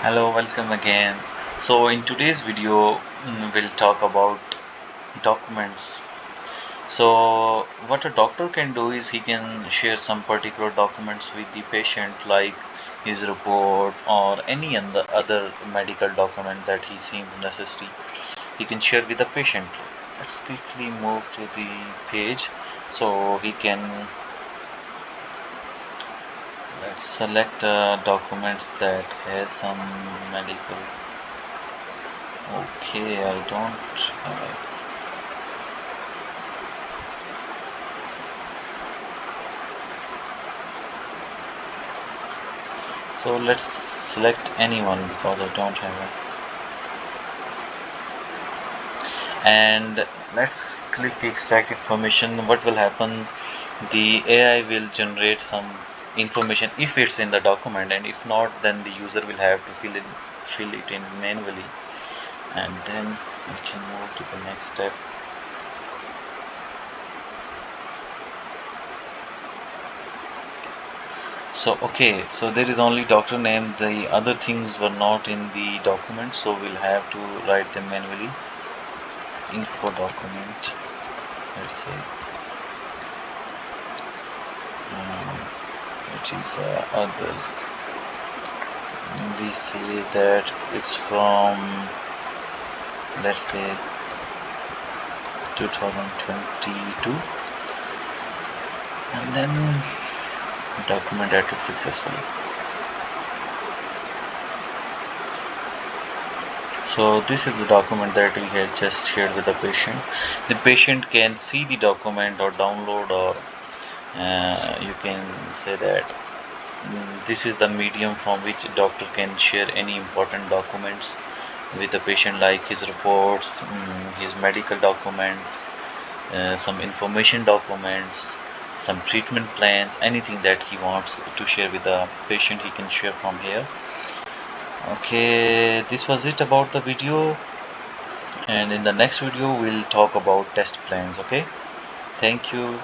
Hello, welcome again. So in today's video, we'll talk about documents. So what a doctor can do is he can share some particular documents with the patient, like his report or any other medical document that he seems necessary. He can share with the patient. Let's quickly move to the page so he can. Let's select documents that has some medical. Okay, I don't have. So let's select anyone because I don't have it. And let's click extract information. What will happen? The AI will generate some information if it's in the document, and if not, then the user will have to fill it in manually, and then we can move to the next step. So okay, so there is only doctor name, the other things were not in the document, so we'll have to write them manually. Info document, let's say, which is others. We say that it's from, let's say, 2022, and then document added successfully. So this is the document that we had just shared with the patient. The patient can see the document or download, or you can say that this is the medium from which doctor can share any important documents with the patient, like his reports, his medical documents, some information documents, some treatment plans, anything that he wants to share with the patient, he can share from here. Okay, this was it about the video, and in the next video we'll talk about test plans. Okay, thank you.